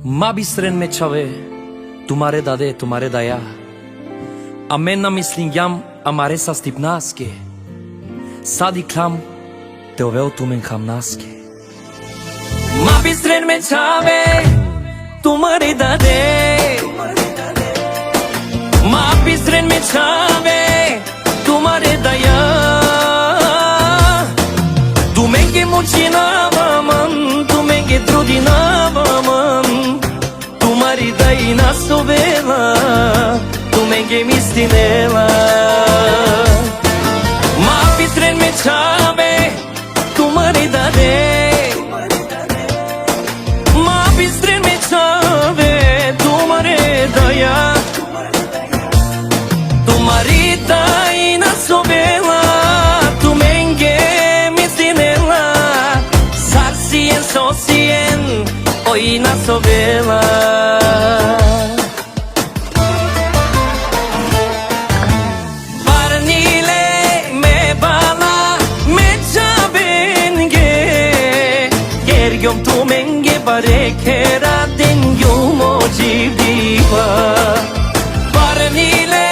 Ма бистрен ме чаве, тумаре даде, тумаре дая. А мен на мислингям, амаре са стипнаске. Сади клам, те овел тумен хамнаске. Ма бистрен ме чаве, тумаре даде. Ма бистрен ме чаве, тумаре дая. Туменге мучинаваман, туменге трудинаваман. Tumari dai na sovela, tumenge mistinela. Ma pistren me chame, tumari dade. Ma pistren me chame, tumare daya. Tumari dai na sovela, tumenge mistinela. Sarsien sosien, oi na sovela. Parnile me bala me chabenge, gergyom tumenge barekera dengyum o jivdiva. Parnile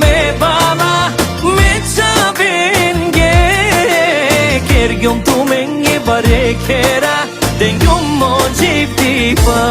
me bala me chabenge, gergyom tumenge barekera dengyum o jivdiva.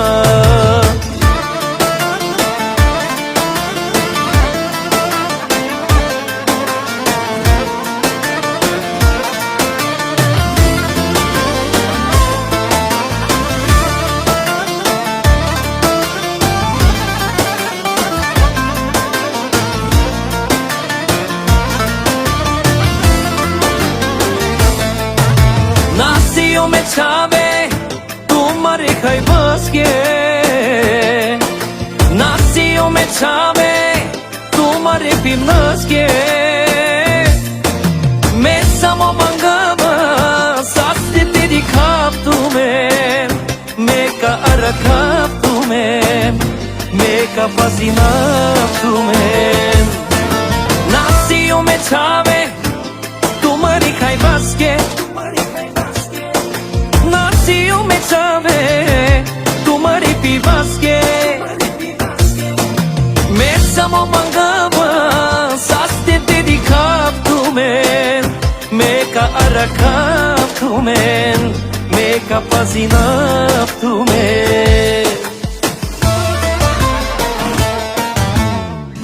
Nacio me chave, tumare khai baske. Nacio me chave, tumare pimnaske. Me samo mangava, saste teri khap tumen. Me ka arakap tumen, me ka pasina tumen. Nacio me chave, tumare khai baske. Nacio me chave, tumare pivaske. Me samo mangava, saste teri khap tumen. Me ka arakap tumen, me ka pazinap tumen.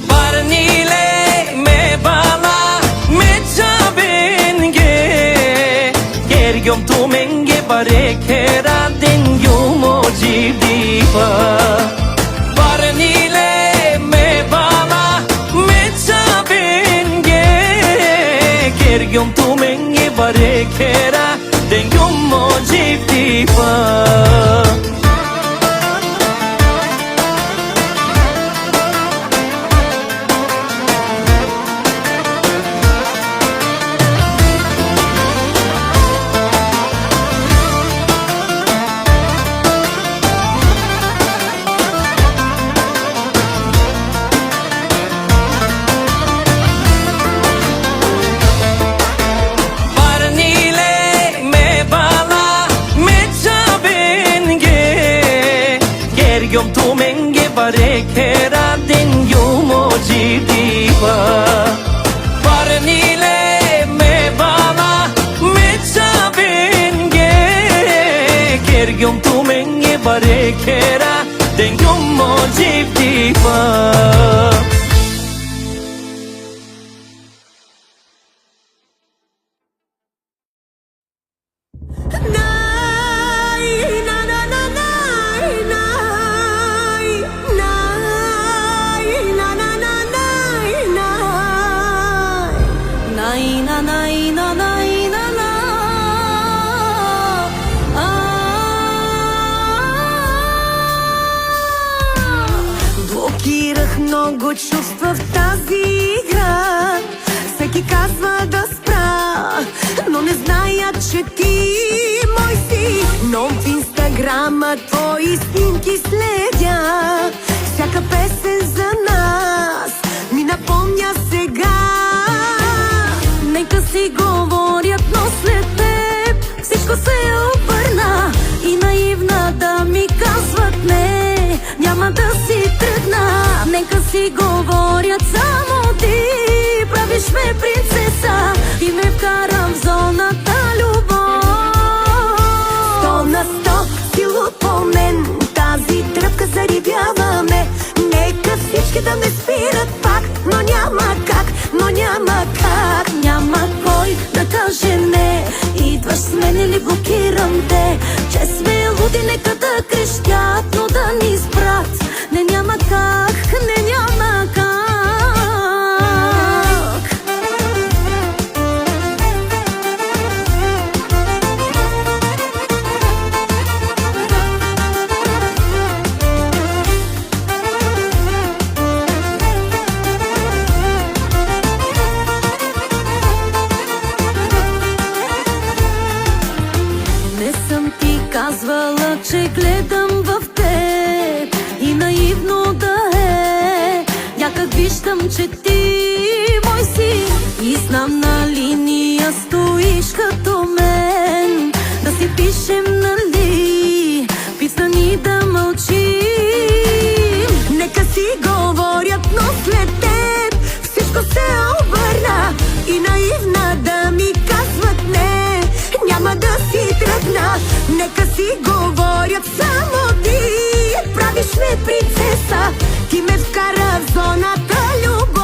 Parnile me bala me chabenge, gergyom tumenge barekera dengyum o jivdiva. Parnile me bala me chabenge, gergyom tumenge barekera dengyum o jivdiva. Gergyom tumenge barekera dengyum o jivdiva. Parnile me bala me chabenge, gergyom tumenge barekera dengyum o jivdiva. Блокирах много чувства в тази игра. Всеки казва да спра, но не знаят, че ти мой си. Но в инстаграма твои снимки следя. Всяка песен за нас ми напомня сега. Нека си говорят, но след теб всичко се обърна. И наивна да ми казват не. Нека си говорят само ти, правиш ме принцеса и ме вкарам в зоната любов. 100% сила по мен, тази тръпка зарибяваме. Нека всички да ме спират пак, но няма как, но няма как. Няма кой да каже не, идваш с мен или блокирам те. Че сме луди, нека да крещят, но да ни спрат. Не, няма как, не, няма как. Не съм ти казвала, че гледам в теб и наивно да е. Някак виждам, че ти мой си и знам на линия стоиш като мен. Да си пишем, нали, писани да мълчим. Нека си говорят, но след теб всичко се обърна и наивна да ми казват не, няма да си тръгна. Нека си говорят само ти, правиш ме принцеса, ти ме вкара в зоната любов.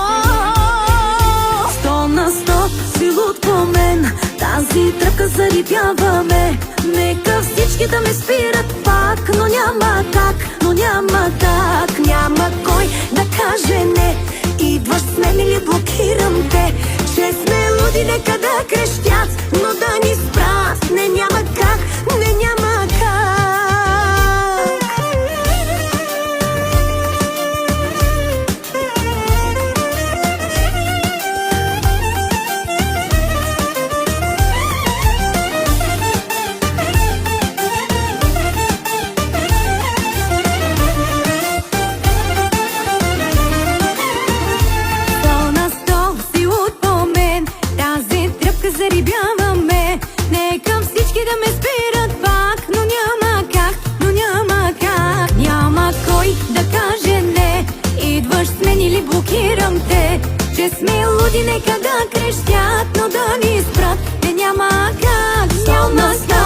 100% си луд по мен, тази тръпка зарибяваме. Нека всички да ме спират пак, но няма как, но няма как. Няма кой да каже не, идваш с мен или блокирам те. Че сме луди, нека да крещят, но да ни спрат. Не, няма как, не, няма как. Зарибяваме, нека всички да ме спират пак, но няма как, но няма как. Няма кой да каже не, идваш с мен или блокирам те. Че сме луди, нека да крещят, но да ни спрат. Не, няма как, няма как.